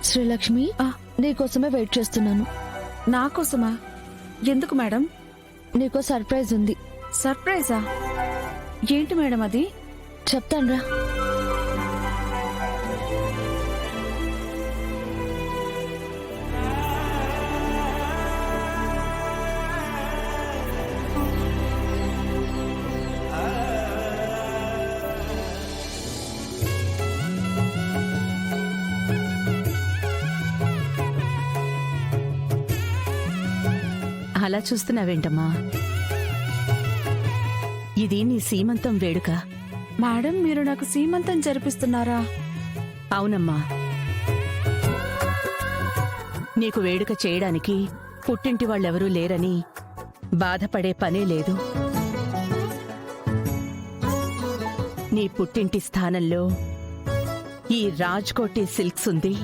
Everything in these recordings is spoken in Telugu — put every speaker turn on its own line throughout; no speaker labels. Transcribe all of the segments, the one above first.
శ్రీలక్ష్మి, నీకోసమే వెయిట్ చేస్తున్నాను.
నా కోసమా? ఎందుకు మేడం?
నీకో సర్ప్రైజ్ ఉంది.
సర్ప్రైజా? ఏంటి మేడం అది?
చెప్తాన్రా.
అలా చూస్తున్నావేంటమ్మా? ఇది నీ సీమంతం వేడుక.
మేడం, మీరు నాకు సీమంతం జరిపిస్తున్నారా?
అవునమ్మా. నీకు వేడుక చేయడానికి పుట్టింటి వాళ్ళెవరూ లేరని బాధపడే పనే లేదు. నీ పుట్టింటి స్థానంలో ఈ రాజ్కోటి సిల్క్స్ ఉంది.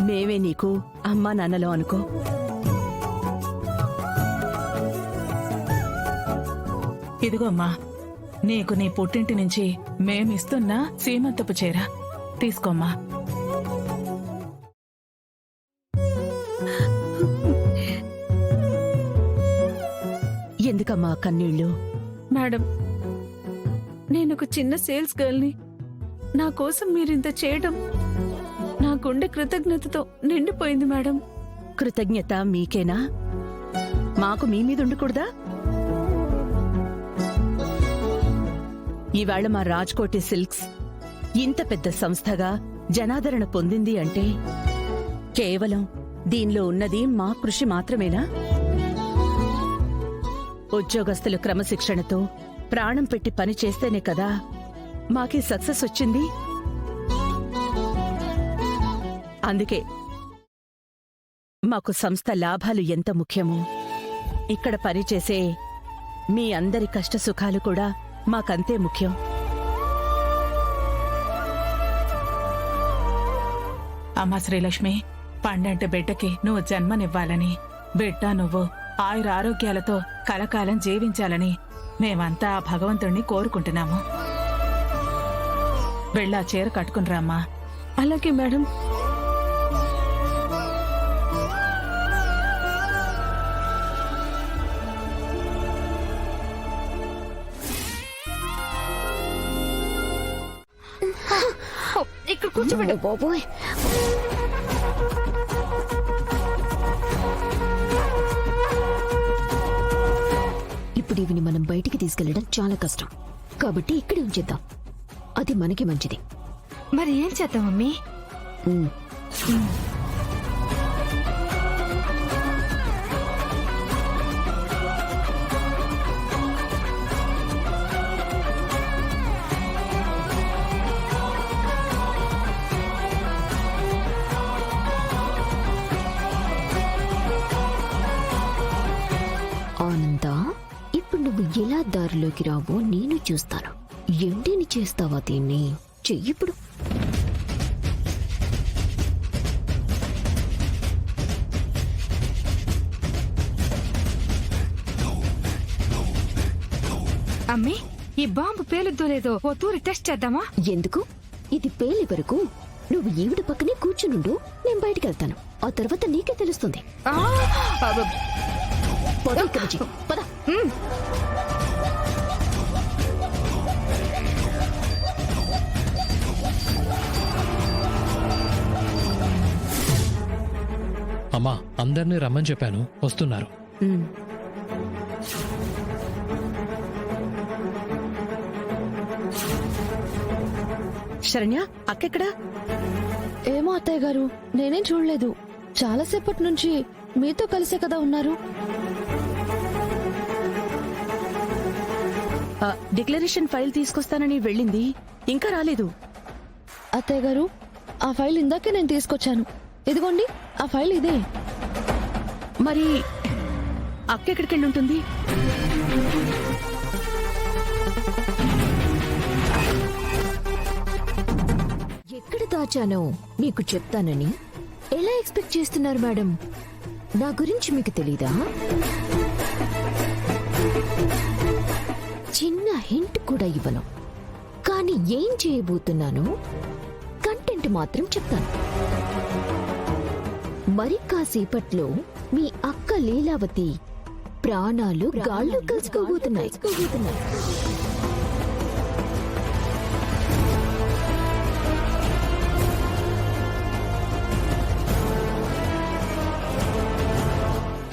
మేమే నీకు అమ్మా నాన్నలో అనుకో.
ఇదిగో అమ్మా, నీకు నీ పుట్టింటి నుంచి మేమిస్తున్న సీమంతపు చీర తీసుకోమ్మా.
ఎందుకమ్మా కన్నీళ్ళు?
మేడం, నేను ఒక చిన్న సేల్స్ గర్ల్ని. నా కోసం మీరింత చేయడం నా గుండె కృతజ్ఞతతో నిండిపోయింది మేడం.
కృతజ్ఞత మీకేనా? మాకు మీ మీద ఉండకూడదా? ఈవేళ మా రాజ్కోటి సిల్క్స్ ఇంత పెద్ద సంస్థగా జనాదరణ పొందింది అంటే కేవలం దీనిలో ఉన్నది మా కృషి మాత్రమేనా? ఉద్యోగస్తులు క్రమశిక్షణతో ప్రాణం పెట్టి పని చేస్తేనే కదా మాకీ సక్సెస్ వచ్చింది. అందుకే మాకు సంస్థ లాభాలు ఎంత ముఖ్యమో ఇక్కడ పనిచేసే మీ అందరి కష్టసుఖాలు కూడా మాకంతే ముఖ్యం.
అమ్మా శ్రీలక్ష్మి, పండంటి బిడ్డకి నువ్వు జన్మనివ్వాలని, బిడ్డ నువ్వు ఆయురారోగ్యాలతో కలకాలం జీవించాలని మేమంతా ఆ భగవంతుణ్ణి కోరుకుంటున్నాము. వెళ్ళా చీర కట్టుకునిరామ్మా.
అలాగే మేడం.
ఇక్కడ కూర్చోబెట్టు బాబోయ్. ఇప్పుడు ఇవిని మనం బయటికి తీసుకెళ్లడం చాలా కష్టం, కాబట్టి ఇక్కడే ఉంచేద్దాం. అది మనకి మంచిది.
మరి ఏం చేద్దాం మమ్మీ?
ఆనందా, ఇప్పుడు నువ్వు ఎలా దారిలోకి రావో నేను చూస్తాను. ఎండిని చేస్తావా దీన్ని? చెయ్యిప్పుడు.
అమ్మీ, ఈ బాంబు పేలుద్దో లేదో ఓ తూరి టెస్ట్ చేద్దామా?
ఎందుకు? ఇది పేలే వరకు నువ్వు ఈవిడ పక్కనే కూర్చునుండు. నేను బయటికి వెళ్తాను. ఆ తర్వాత నీకే తెలుస్తుంది. పద ఇక్కడి నుంచి, పద.
అమ్మా, అందరినీ రమ్మని చెప్పాను, వస్తున్నారు.
శరణ్య, అక్కెక్కడా?
ఏమో అత్తయ్య గారు, నేనేం చూడలేదు. చాలాసేపటి నుంచి మీతో కలిసే కదా ఉన్నారు.
డిక్లరేషన్ ఫైల్ తీసుకొస్తానని వెళ్ళింది, ఇంకా రాలేదు.
అత్తయ్య గారు, ఆ ఫైల్ ఇందాకే నేను తీసుకొచ్చాను. ఇదిగోండి, ఆ ఫైల్ ఇదే.
మరి అక్కెక్కడికెళ్ళి ఉంటుంది?
ఎక్కడ దాచానో మీకు చెప్తానని ఎలా ఎక్స్పెక్ట్ చేస్తున్నారు మేడం? నా గురించి మీకు తెలీదా? చిన్న హింట్ కూడా ఇవ్వను. కానీ ఏం చేయబోతున్నానో ఇంపార్టెంట్ మాత్రం చెప్తాను. మరి కాసేపట్లో మీ అక్క లీలావతి ప్రాణాలు గాల్లో కలుసుకోబోతున్నాయి.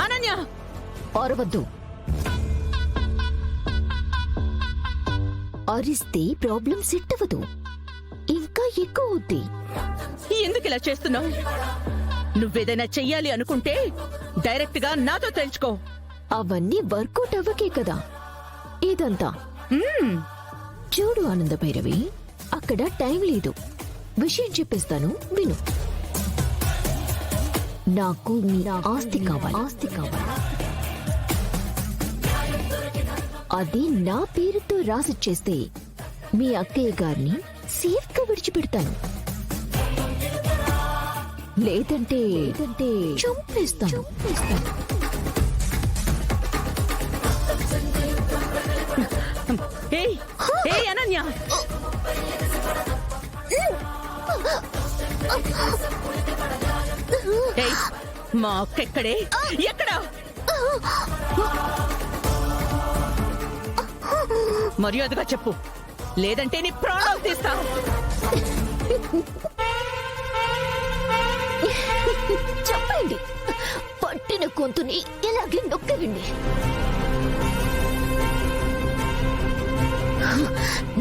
అనన్య,
అరవద్దు. అరిస్తే ప్రాబ్లం సెట్ అవ్వదు, ఇంకా ఎక్కువ అవుద్ది.
ఎందుకు ఇలా చేస్తున్నావు? నువ్వేదైనా చెయ్యాలి అనుకుంటే డైరెక్ట్ గా నాతో తెలుసుకో.
అవన్నీ వర్కౌట్ అవ్వకే కదా ఇదంతా. చూడు ఆనంద భైరవి, అక్కడ టైం లేదు. విషయం చెప్పేస్తాను విను. నాకు మీ ఆస్తి కావాలి. అది నా పేరుతో రాసిచ్చేస్తే మీ అక్కయ్య గారిని సేఫ్ గా విడిచిపెడతాను. లేదంటే చంపేస్తాను.
ఏయ్, ఏయ్ అనన్య, ఏయ్, మా అక్కెక్కడే? ఎక్కడా? మర్యాదగా చెప్పు, లేదంటే నీ ప్రాణాలు తీస్తా.
చెప్పండి, పట్టిన గొంతుని ఇలాగే నొక్కరండి.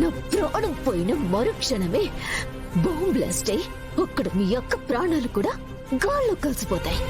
నా ప్రాణం పోయిన మరుక్షణమే బాంబ్ బ్లాస్ట్ అయి అక్కడ మీ అక్క ప్రాణాలు కూడా గాల్లో కలిసిపోతాయి.